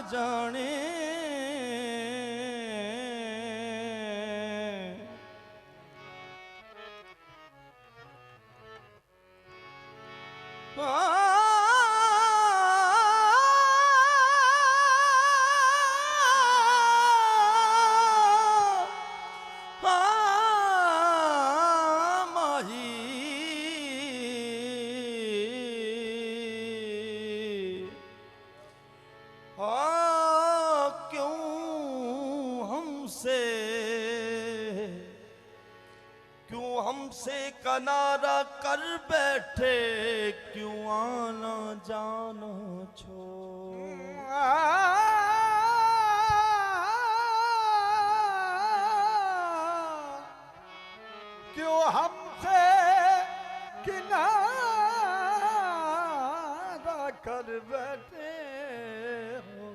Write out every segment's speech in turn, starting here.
जाने। हमसे किनारा कर बैठे, क्यों आना जाना छोड़। क्यों हमसे किनारा कर बैठे हो,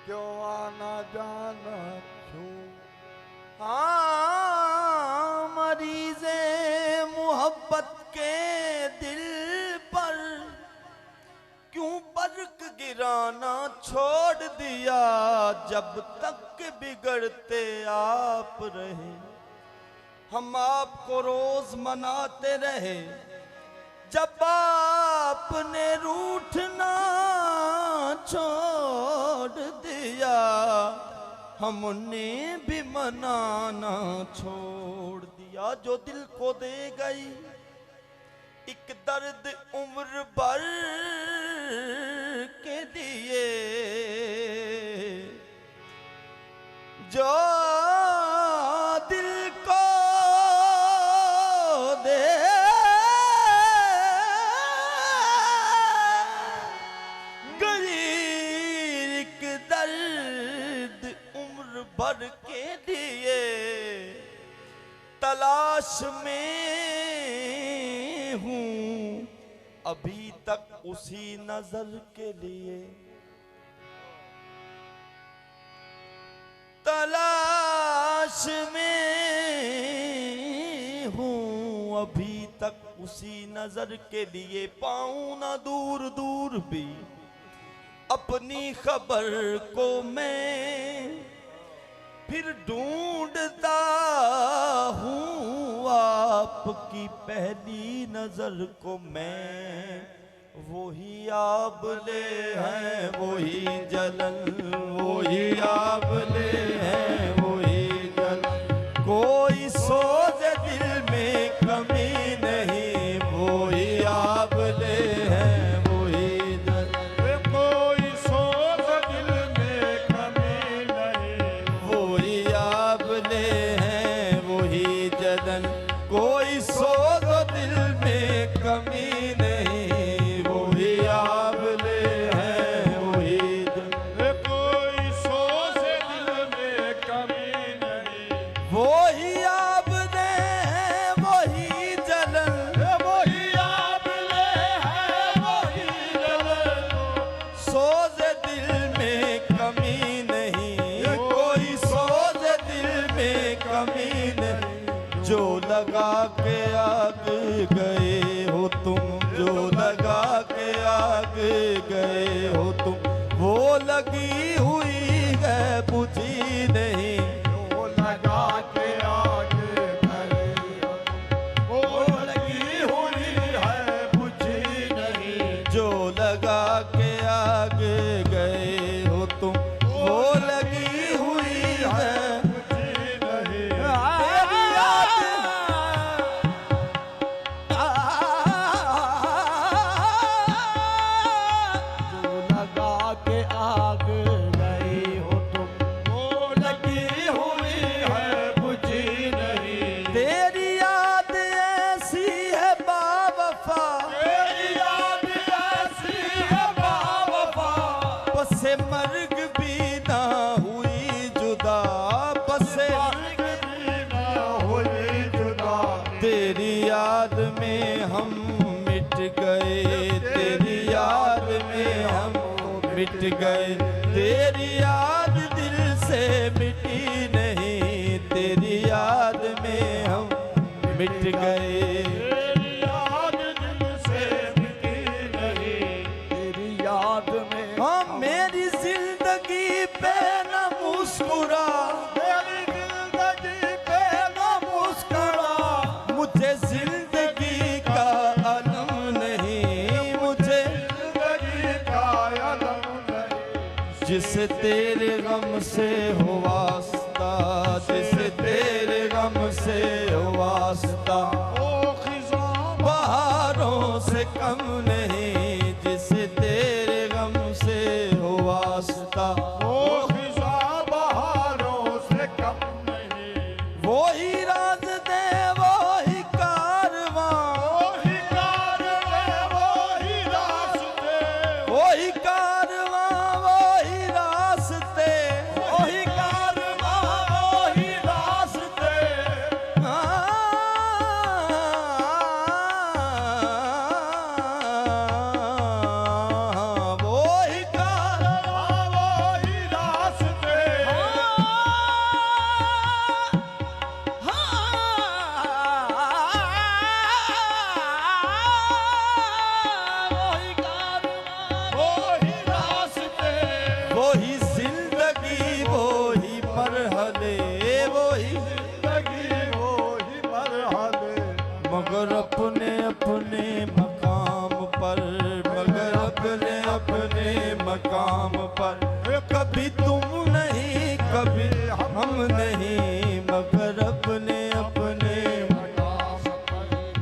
क्यों आना जाना छोड़। मरीज़े मोहब्बत के दिल पर क्यों बर्क गिराना छोड़ दिया। जब तक बिगड़ते आप रहे, हम आपको रोज मनाते रहे। जब आपने रूठना छोड़ दिया, हमने भी मनाना छोड़ दिया। जो दिल को दे गई एक दर्द उम्र भर के लिए, जो दिल को दे गई एक दर्द भर के लिए, तलाश में हूं अभी तक उसी नजर के लिए। तलाश में हूं अभी तक उसी नजर के लिए। पाऊं ना दूर दूर भी अपनी खबर को मैं, फिर ढूंढता हूँ आपकी पहली नजर को मैं। वही आबले हैं वही जलन, वही आबले हैं वही जलन। कोई सोच दिल में कमी नहीं, वही आबले हैं वही जलन। कोई सोच दिल में कमी नहीं, वही आबले हैं वही जलन। कोई सोच दिल में कमी नहीं, वही आबले हैं वही जलन। कोई सोच दिल में कमी नहीं, वही आबले हैं वही जलन। वही आबले हैं वही जलन। सोच दिल में कमी नहीं, कोई सोच दिल में कमी नहीं। जो लगा के आग गए हो तुम, जो लगा के आग गए हो तुम, वो लगी हुई है बुझी नहीं। वो लगा के आग गए हो तुम, वो लगी हुई है बुझी नहीं। जो लगा के आग गए हो तुम, वो लगी हुई है बुझी नहीं। तेरी याद। जो लगा के आग गई हो तुम, वो लगी हुई है बुझी नहीं। तेरी याद ऐसी है बावफा, तेरी याद ऐसी है बावफा, बसे मर्ग भी ना हुई जुदा, बसे मर्ग भी ना हुई जुदा। तेरी याद में हम मिट गए, तेरी याद में हम मिट गए। तेरी याद दिल से मिटी नहीं, तेरी याद में हम मिट गए। तेरी याद दिल से मिटी नहीं, तेरी याद में हाँ मेरी पे न मुस्कुरा, मेरी जिंदगी पे न मुस्कुरा, मुझे जिंदगी का अलम नहीं, मुझे जिंदगी का अलम नहीं। जिसे तेरे गम से हो वास्ता, जिसे तेरे गम से हो वास्ता, ओ खिज़ा बहारों से कम नहीं, जिसे तेरे गम से हो वास्ता, ओ खिज़ा बहारों से कम नहीं। वो ही राज दे वो ही कारवां, वही कारवां वही रास्ते, वही कारवां वही रास्ते, वही कारवां वही रास्ते, वही कारवां वही रास्ते। वही रास्ते, वही जिंदगी वही मरहले, वही जिंदगी वही मरहले, मगर अपने अपने मकाम पर, मगर अपने अपने मकाम पर, कभी तुम नहीं कभी हम नहीं, मगर अपने अपने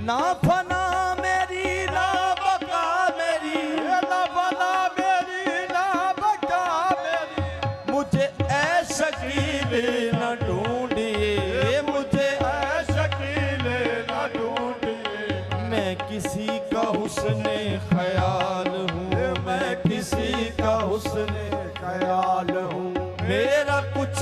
ना फना मेरी ना बका मेरी, ना बना मेरी ना बका मेरी, मुझे ऐ शकील न ढूंढिए, मुझे ऐ शकीले न ढूंढिए। मैं किसी का हुस्ने ख्याल हूँ, मैं किसी का हुस्ने ख्याल हूँ मेरा कुछ